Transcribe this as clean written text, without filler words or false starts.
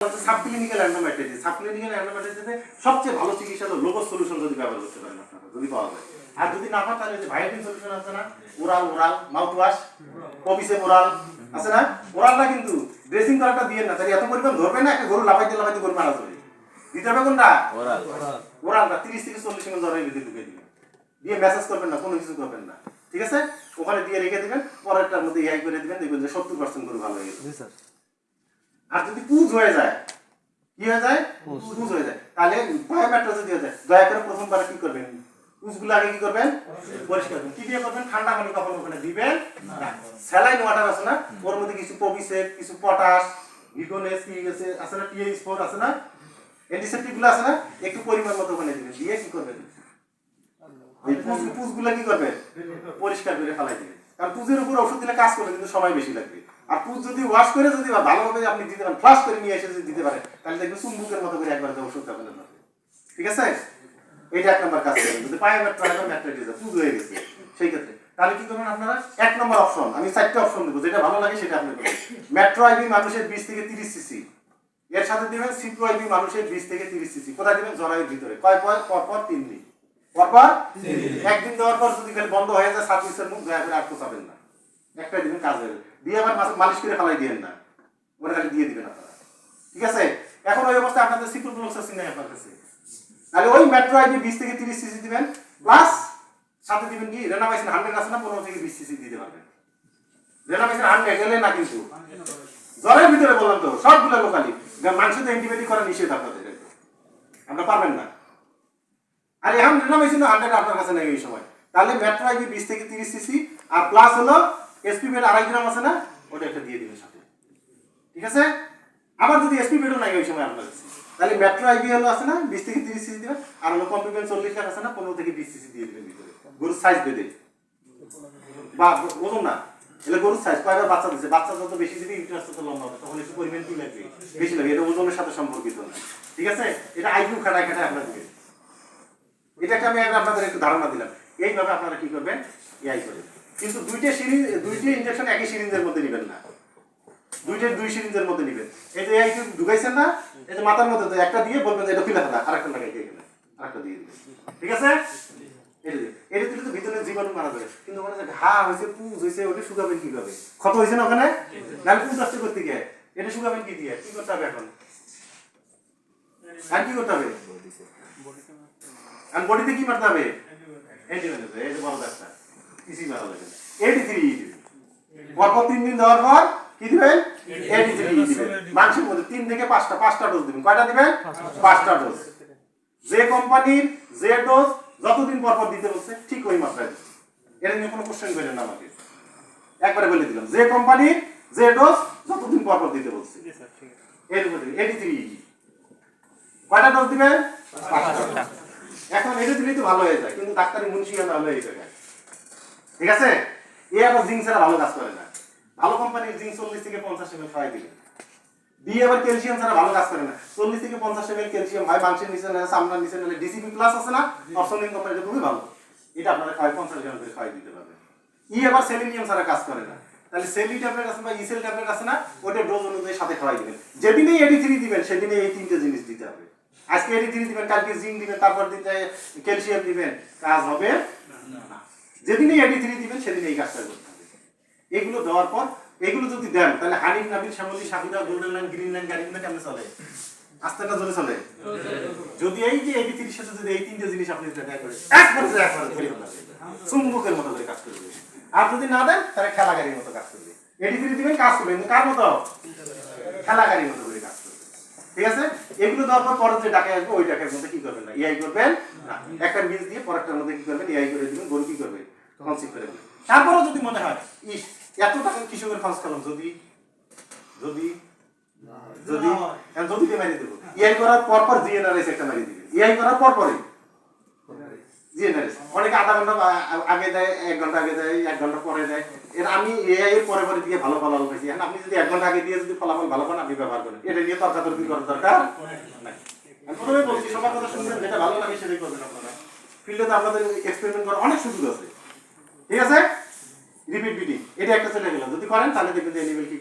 Subclinical অ্যান্ডোমেট্রিয়াইটিস subclinical অ্যান্ডোমেট্রিয়াইটিসে সবচেয়ে ভালো চিকিৎসা হলো লোকস সলিউশন যদি ব্যবহার করতে পারেন আপনারা যদি পাওয়া যায়। আর যদি না পান তাহলে যে ভাইটামিন সলিউশন আছে না, ওরাল মাউথ ওয়াশ, কবিসে ওরাল আছে না, ওরালটা কিন্তু ড্রেসিং করাটা দিয়ে না, তাহলে এত পরিমাণ ধরবে না, একটা গরু লাফাইতে গরু মারা যাবে। দিতে হবে কোনটা? ওরালটা 30 থেকে 40 মিনিট জ্বরের ভিতরে ঢুকে দিবেন, দিয়ে ম্যাসাজ করবেন না, কোনো কিছু করবেন না, ঠিক আছে? ওখানে দিয়ে রেখে দিবেন, পরেরটার মধ্যে ইহাই করে দিবেন, দেখবেন যে 70% গরু ভালো হয়ে গেছে। আর যদি পুজ হয়ে যায়, কি হয়ে যায়? পুজ হয়ে যায়, তাহলে বায়োমেট্রিক যদি হয়ে যায়, দয়া করে প্রথমবার কি করবেন, পুজগুলো আগে কি করবেন? পরিষ্কার করবেন। কি দিয়ে করবেন? ঠান্ডা পানি কখনো ওখানে দিবেন না। স্যালাইন ওয়াটার আছে না, ওর মধ্যে কিছু পবিসেট, কিছু পটাশ, গ্লুকোনেস কি আছে না, টিএইচ4 আছে না, অ্যান্টিসেপটিক গুলো আছে না, একটু পরিমাণ মতো ওখানে দিবেন, দিয়ে কি করবেন? এই পুজগুলো কি করবেন? পরিষ্কার করে ফেলাই দিবেন। কারণ পুজের উপর ওষুধ দিলে কাজ করবে, কিন্তু সময় বেশি লাগবে। আর পুজ যদি ওয়াশ করে যদি ভালোভাবে আপনি দিতে পারেন, ফ্লাশ করে নিয়ে এসে যদি দিতে পারেন, তাহলে দেখবেন চুম্বুকের মতো করে একবার ওষুধ আপনাদের মধ্যে, ঠিক আছে? এইটা এক নম্বর কাজ করবেন। যদি পায়োমেট্রিয়াইটিস পুজ হয়ে গেছে সেই ক্ষেত্রে, তাহলে কি করবেন আপনারা? এক নম্বর অপশন, আমি 4টা অপশন দেবো, যেটা ভালো লাগে সেটা আপনি করবেন। মেট্রো আইভি মানুষের 20 থেকে 30 সিসি, এর সাথে দিবেন সিপ্রো আইভি মানুষের 20 থেকে 30 সিসি। কোথায় দিবেন? জরায়ুর ভিতরে। কয় পর 3 দিন, পরপর একদিন দেওয়ার পর যদি খালি বন্ধ হয়ে যায় সার্ভিসের মুখ, দয়া করে আর কোচাবেন না, একটাই দিবেন, কাজ হয়ে যাবে। দিয়ে আবার মালিশ করে ফেলাই দিবেন না, ওটা খালি দিয়ে দিবেন আপনারা, ঠিক আছে? এখন ওই অবস্থায় আপনাদের সিপ্রোফ্লক্সাসিন নেই আপনার কাছে, তাহলে ওই মেট্রো আইভি 20 থেকে 30 সিসি দিবেন, প্লাস সাথে দিবেন কি রেনামাইসিন 100 আছে না, 15 থেকে 20 সিসি দিতে পারবেন। রেনামাইসিন 100 গেলে না, কিন্তু জ্বরের ভিতরে বললাম তো সবগুলো লোকালি, মানুষের তো অ্যান্টিবায়োটিক করা নিষেধ আপনাদের, আপনারা পারবেন না। আর এখন রেনামাইসিন 100 আপনার কাছে নেই এই সময়, তাহলে মেট্রো আইভি 20 থেকে 30 সিসি আর প্লাস হলো এসপিপেড 2.5 গ্রাম আছে না, ওটা একটা দিয়ে দিবেন সাথে, ঠিক আছে? আবার যদি এসপিপেডও নাই ওই সময় আপনার কাছে, তাহলে মেট্রো আইভি হলো আছে না 20 থেকে 30 সিসি দিবেন, আর হলো কমপ্লিমেন্ট 40 গ্রাম আছে না, 15 থেকে 20 সিসি দিয়ে দিবেন ভিতরে, গরুর সাইজ বেঁধে বা ওজন না, এলে গরুর সাইজ কয়বার বাচ্চা দিচ্ছে, বাচ্চা যত বেশি দিবে ইউটেরাস তত লম্বা হবে, তখন একটু পরিমাণ কি লাগবে, বেশি লাগবে, এটা ওজনের সাথে সম্পর্কিত না, ঠিক আছে? এটা আইকিউ খাটায় আপনারা দিবেন। এটাকে আমি আপনাদের একটু ধারণা দিলাম, এইভাবে আপনারা কি করবেন? এআই করবেন। কিন্তু দুইটা ইনজেকশন একই সিরিঞ্জের মধ্যে নেবেন না, দুই সিরিঞ্জের মধ্যে নেবেন। এই যে এআই ঢুকাইছেন না, এই যে মাথার মধ্যে একটা দিয়ে বলবেন যে এটা ফিলা ফেলা, আরেকটা লাগাই দিয়ে গেলেন, আরেকটা দিয়ে দিবেন, ঠিক আছে? এটা দিলে তো ভিতরে জীবাণু মারা যাবে, কিন্তু ওখানে যে ঘা হয়েছে, পুজ হয়েছে, ওটা শুকাবেন কিভাবে? ক্ষত হয়েছে না ওখানে, নাহলে পুজ আসতে করতে গিয়ে এটা শুকাবেন কি দিয়ে? কি করতে হবে এখন? আর কি করতে হবে? আর বডিতে কি মারতে হবে? অ্যান্টিবায়োটিক। এই যে বড় ডাক্তার কিছুই মারা লাগে না, 83 দিবেন। পরপর 3 দিন দেওয়ার পর কি দিবেন? 83 দিবেন। মাংসের মধ্যে 3 থেকে 5টা ডোজ দিবেন। কয়টা দিবেন? 5টা ডোজ। যে কোম্পানির যে ডোজ যতদিন পরপর দিতে বলছে ঠিক ওই মাত্রায় দিবেন। এর নিয়ে কোনো কোশ্চেন করেন না আমাকে, একবারে বলে দিলাম, যে কোম্পানির যে ডোজ যতদিন পরপর দিতে বলছে এর উপরে 83। কয়টা ডোজ দিবেন? 5টা। এখন এটা দিলেই তো ভালো হয়ে যায়, কিন্তু ডাক্তারি মুন্সিয়া না হলে এই জায়গায়, ঠিক আছে? এ আবার জিঙ্ক ছাড়া ভালো কাজ করে না, ভালো কোম্পানির জিঙ্ক 40 থেকে 50 ml খাওয়াই দিবেন। দিয়ে আবার ক্যালসিয়াম ছাড়া ভালো কাজ করে না, 40 থেকে 50 ml ক্যালসিয়াম হয় মাংসের নিচে না, সামনের নিচে নালে ডিসিপি প্লাস আছে না, অপশনিং কোম্পানি, এটা খুবই ভালো, এটা আপনারা খাওয়াই 50 গ্রাম করে খাওয়াই দিতে পারবেন। আবার সেলিনিয়াম ছাড়া কাজ করে না, তাহলে সেলি ট্যাবলেট আছে বা ইসেল ট্যাবলেট আছে না, ওটা ডোজ অনুযায়ী সাথে খাওয়াই দিবেন। যেদিনই 83 দিবেন সেদিনই এই 3টে জিনিস দিতে হবে। আজকে 83 দিবেন, কালকে জিঙ্ক দিবেন, তারপর দিন ক্যালসিয়াম দিবেন, কাজ হবে না। যেদিনই 83 দিবেন সেদিন এই কাজটা করতে হবে। এগুলো দেওয়ার পর এগুলো যদি দেন, তাহলে Hanif, Nabil, Shyamoli, Sabira, Golden Line, Green Line, গাড়ি গুলো কেমন চলে? আস্তে না জোরে চলে? যদি এই যে 83 সাথে যদি এই 3টে জিনিস আপনি ট্রাই করেন, একবারে ধরে চুম্বকের মতো করে কাজ করবে। আর যদি না দেন তাহলে খেলা গাড়ির মতো কাজ করবে। 83 দিবেন, কাজ করবে, কিন্তু কার মতো? খেলা গাড়ির মতো করে কাজ করবে, ঠিক আছে? এগুলো দেওয়ার পর পরে যে ডাকে আসবে ওই ডাকের মধ্যে কি করবেন না, এআই করবেন না, একটা বীজ দিয়ে পরেরটার মধ্যে কি করবেন? এআই করে দিবেন, গরু কি করবে? কনসিভ করে দিবেন। তারপরেও যদি মনে হয় এত টাকা কৃষকের খরচ করলাম, যদি যদি যদি যদি মারি দেবো, এআই করার পর জিএনআরএস একটা মারি দিবেন, এআই করার পরই জিএনআরএস অনেকে আধা ঘন্টা আগে দেয়, 1 ঘন্টা আগে দেয়, 1 ঘন্টা পরে দেয়। এর আমি এআই এর পরে দিয়ে ভালো ফলাফল পাইছি। এখন আপনি যদি 1 ঘন্টা আগে দিয়ে যদি ফলাফল ভালো পান, আপনি ব্যবহার করেন, এটা নিয়ে তর্কাতর্কি করার দরকার নাই। আমি প্রথমে বলছি সবার কথা শুনবেন, যেটা ভালো লাগে সেটাই করবেন আপনারা। ফিল্ডে তো আপনাদের এক্সপেরিমেন্ট করার অনেক সুযোগ আছে, ঠিক আছে? রিপিট বিডি এটা একটা চলে গেল, যদি করেন তাহলে দেখবেন যে এনিমেল কি